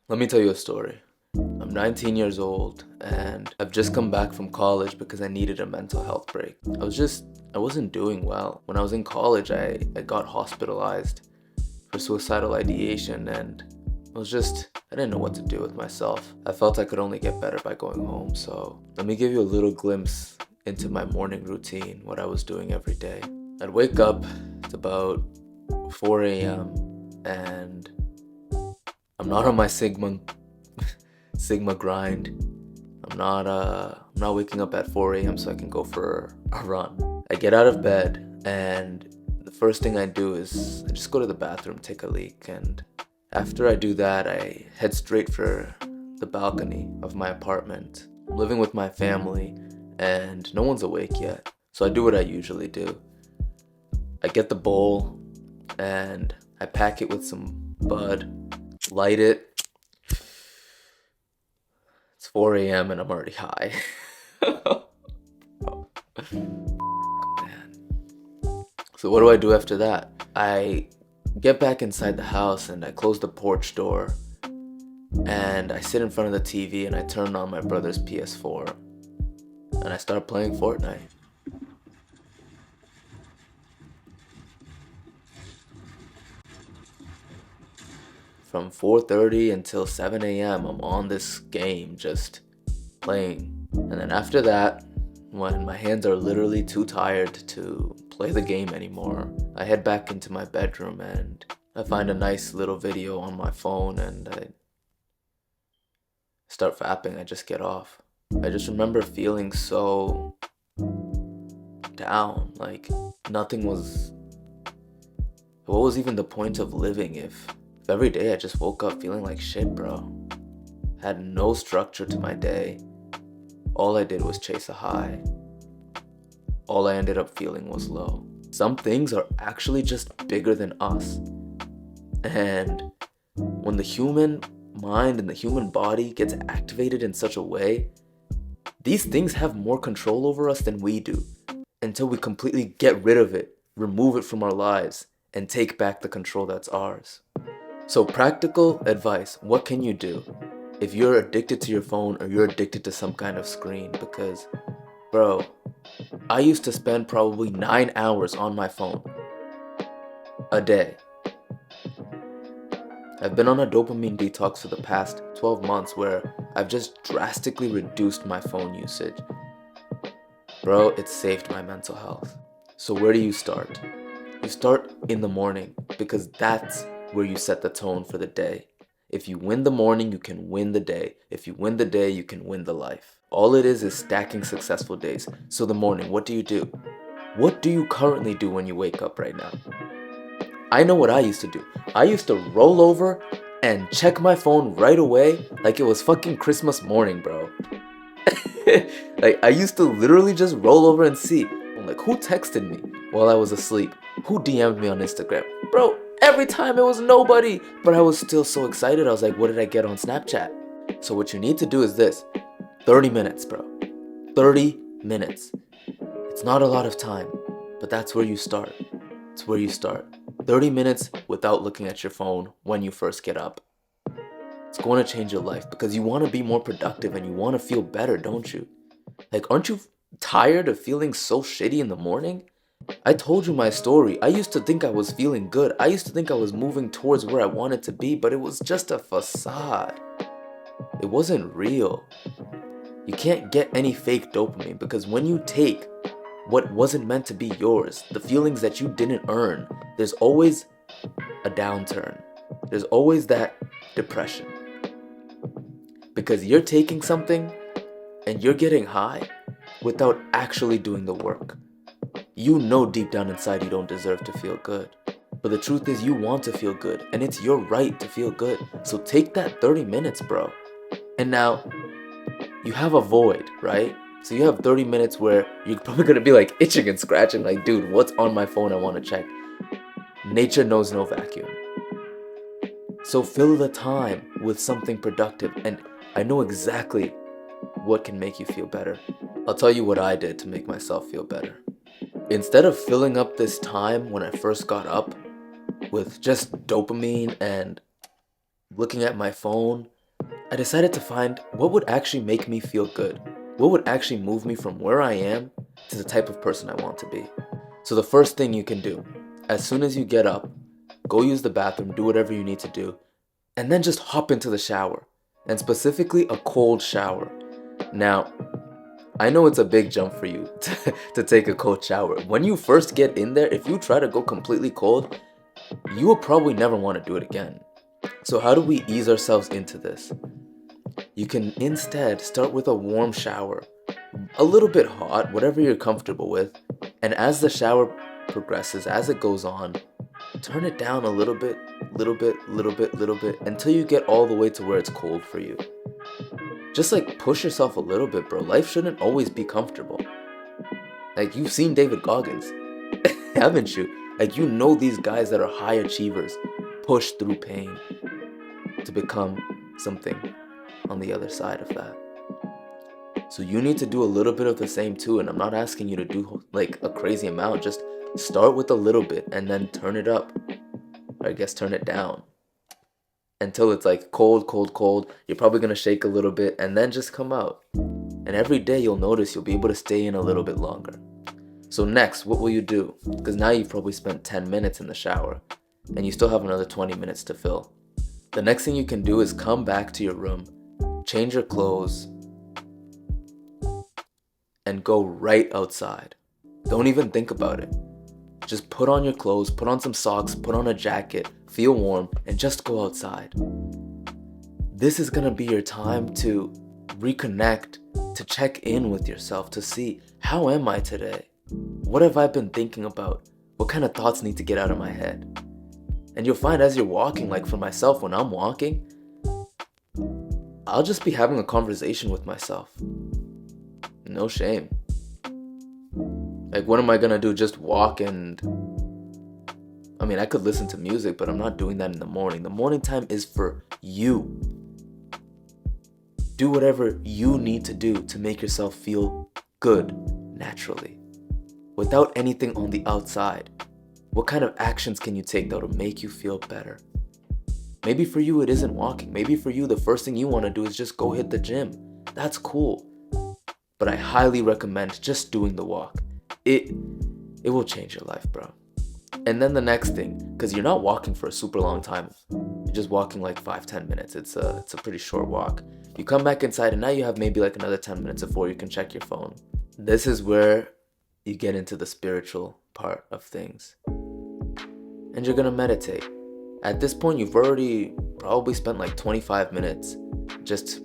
Let me tell you a story. I'm 19 years old and I've just come back from college because I needed a mental health break. I wasn't doing well. When I was in college, I got hospitalized for suicidal ideation and I didn't know what to do with myself. I felt I could only get better by going home. So let me give you a little glimpse into my morning routine, what I was doing every day. I'd wake up, it's about 4 a.m. and I'm not on my Sigma grind. I'm not waking up at 4 a.m. so I can go for a run. I get out of bed and the first thing I do is I just go to the bathroom, take a leak, and after I do that, I head straight for the balcony of my apartment. I'm living with my family and no one's awake yet. So I do what I usually do. I get the bowl and I pack it with some bud, light it. It's 4 a.m. and I'm already high. Man. So what do I do after that? I get back inside the house and I close the porch door and I sit in front of the TV and I turn on my brother's PS4 and I start playing Fortnite. From 4:30 until 7 a.m. I'm on this game just playing. And then after that, when my hands are literally too tired to play the game anymore, I head back into my bedroom and I find a nice little video on my phone and I start fapping. I just get off. I just remember feeling so down, like nothing was. What was even the point of living if every day I just woke up feeling like shit, bro? Had no structure to my day. All I did was chase a high. All I ended up feeling was low. Some things are actually just bigger than us. And when the human mind and the human body gets activated in such a way, these things have more control over us than we do until we completely get rid of it, remove it from our lives, and take back the control that's ours. So practical advice, what can you do if you're addicted to your phone or you're addicted to some kind of screen? Because, bro, I used to spend probably 9 hours on my phone a day. I've been on a dopamine detox for the past 12 months where I've just drastically reduced my phone usage. Bro, it saved my mental health. So where do you start? You start in the morning because that's where you set the tone for the day. If you win the morning, you can win the day. If you win the day, you can win the life. All it is stacking successful days. So the morning, what do you do? What do you currently do when you wake up right now? I know what I used to do. I used to roll over and check my phone right away like it was fucking Christmas morning, bro. Like, I used to literally just roll over and see, like, who texted me while I was asleep? Who DM'd me on Instagram? Bro, every time it was nobody, but I was still so excited. I was like, what did I get on Snapchat? So what you need to do is this. 30 minutes, bro. 30 minutes. It's not a lot of time, but that's where you start. It's where you start. 30 minutes without looking at your phone when you first get up. It's going to change your life because you want to be more productive and you want to feel better, don't you? Like, aren't you tired of feeling so shitty in the morning? I told you my story. I used to think I was feeling good. I used to think I was moving towards where I wanted to be, but it was just a facade. It wasn't real. You can't get any fake dopamine because when you take what wasn't meant to be yours, the feelings that you didn't earn, there's always a downturn. There's always that depression. Because you're taking something and you're getting high without actually doing the work. You know deep down inside you don't deserve to feel good. But the truth is you want to feel good and it's your right to feel good. So take that 30 minutes, bro. And now you have a void, right? So you have 30 minutes where you're probably gonna be like itching and scratching, like, dude, what's on my phone? I wanna check. Nature knows no vacuum. So fill the time with something productive, and I know exactly what can make you feel better. I'll tell you what I did to make myself feel better. Instead of filling up this time when I first got up with just dopamine and looking at my phone I decided to find what would actually make me feel good. What would actually move me from where I am to the type of person I want to be. So the first thing you can do, as soon as you get up, go use the bathroom, do whatever you need to do, and then just hop into the shower. And specifically a cold shower. Now, I know it's a big jump for you to take a cold shower. When you first get in there, if you try to go completely cold, you will probably never want to do it again. So how do we ease ourselves into this? You can instead start with a warm shower, a little bit hot, whatever you're comfortable with, and as the shower progresses, as it goes on, turn it down a little bit, until you get all the way to where it's cold for you. Just like push yourself a little bit, bro. Life shouldn't always be comfortable. Like, you've seen David Goggins, haven't you? Like, you know these guys that are high achievers push through pain to become something on the other side of that. So you need to do a little bit of the same too, and I'm not asking you to do like a crazy amount. Just start with a little bit and then turn it up, or I guess turn it down until it's like cold. You're probably gonna shake a little bit and then just come out. And every day you'll notice you'll be able to stay in a little bit longer. So next, what will you do? Because now you've probably spent 10 minutes in the shower and you still have another 20 minutes to fill. The next thing you can do is come back to your room, change your clothes, and go right outside. Don't even think about it. Just put on your clothes, put on some socks, put on a jacket, feel warm, and just go outside. This is gonna be your time to reconnect, to check in with yourself, to see, how am I today? What have I been thinking about? What kind of thoughts need to get out of my head? And you'll find as you're walking, like for myself, when I'm walking, I'll just be having a conversation with myself. No shame. Like, what am I gonna do? Just walk and... I mean, I could listen to music, but I'm not doing that in the morning. The morning time is for you. Do whatever you need to do to make yourself feel good naturally, without anything on the outside. What kind of actions can you take that'll make you feel better? Maybe for you it isn't walking. Maybe for you the first thing you want to do is just go hit the gym. That's cool. But I highly recommend just doing the walk. It will change your life, bro. And then the next thing, because you're not walking for a super long time, you're just walking like 5-10 minutes. It's a pretty short walk. You come back inside and now you have maybe like another 10 minutes before you can check your phone. This is where you get into the spiritual part of things. And you're gonna meditate. At this point, you've already probably spent like 25 minutes just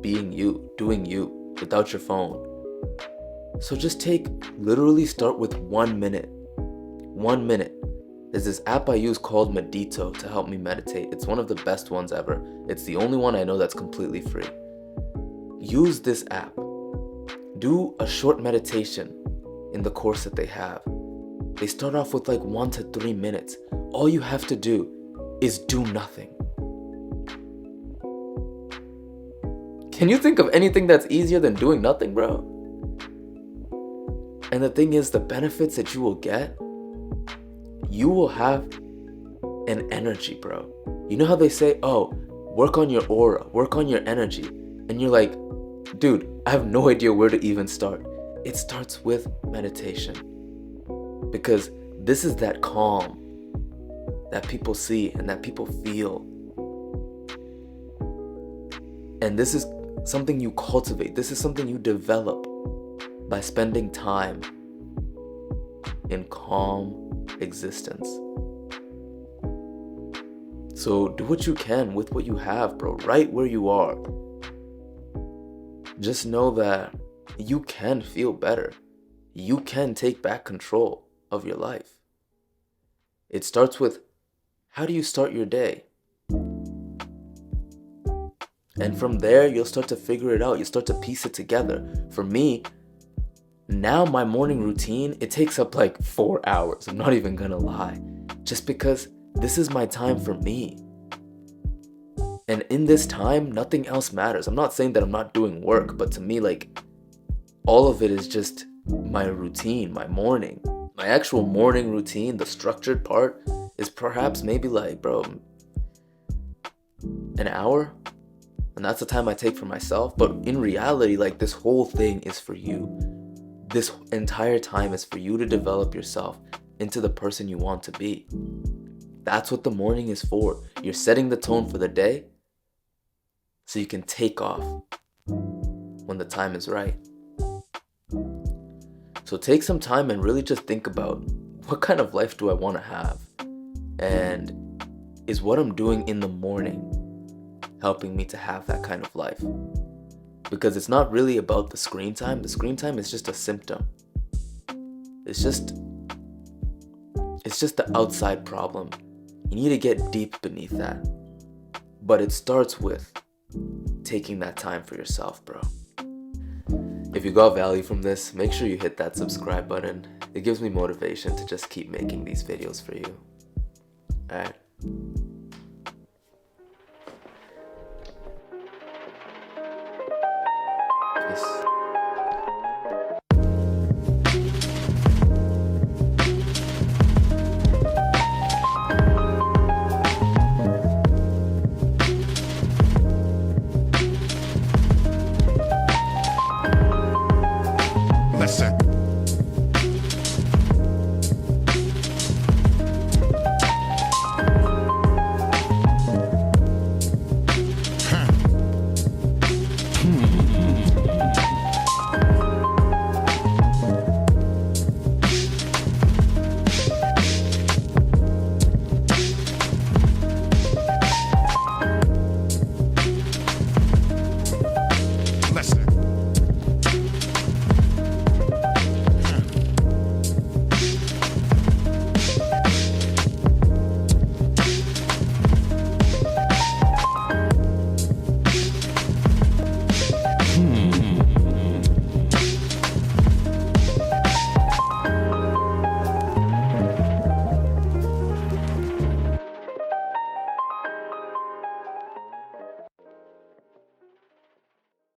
being you, doing you, without your phone. So just literally start with 1 minute. 1 minute. There's this app I use called Medito to help me meditate. It's one of the best ones ever. It's the only one I know that's completely free. Use this app. Do a short meditation in the course that they have. They start off with like 1 to 3 minutes. All you have to do is do nothing. Can you think of anything that's easier than doing nothing, bro? And the thing is, the benefits that you will get, you will have an energy, bro. You know how they say, oh, work on your aura, work on your energy. And you're like, dude, I have no idea where to even start. It starts with meditation. Because this is that calm that people see and that people feel. And this is something you cultivate. This is something you develop by spending time in calm existence. So do what you can with what you have, bro, right where you are. Just know that you can feel better. You can take back control of your life. It starts with, how do you start your day? And from there, you'll start to figure it out. You'll start to piece it together. For me, now my morning routine, it takes up like 4 hours. I'm not even gonna lie. Just because this is my time for me. And in this time, nothing else matters. I'm not saying that I'm not doing work, but to me, like, all of it is just my routine, my morning. My actual morning routine, the structured part, is perhaps maybe like, bro, an hour? And that's the time I take for myself. But in reality, like, this whole thing is for you. This entire time is for you to develop yourself into the person you want to be. That's what the morning is for. You're setting the tone for the day so you can take off when the time is right. So take some time and really just think about, what kind of life do I want to have? And is what I'm doing in the morning helping me to have that kind of life? Because it's not really about the screen time. The screen time is just a symptom. It's just the outside problem. You need to get deep beneath that. But it starts with taking that time for yourself, bro. If you got value from this, make sure you hit that subscribe button. It gives me motivation to just keep making these videos for you. Alright.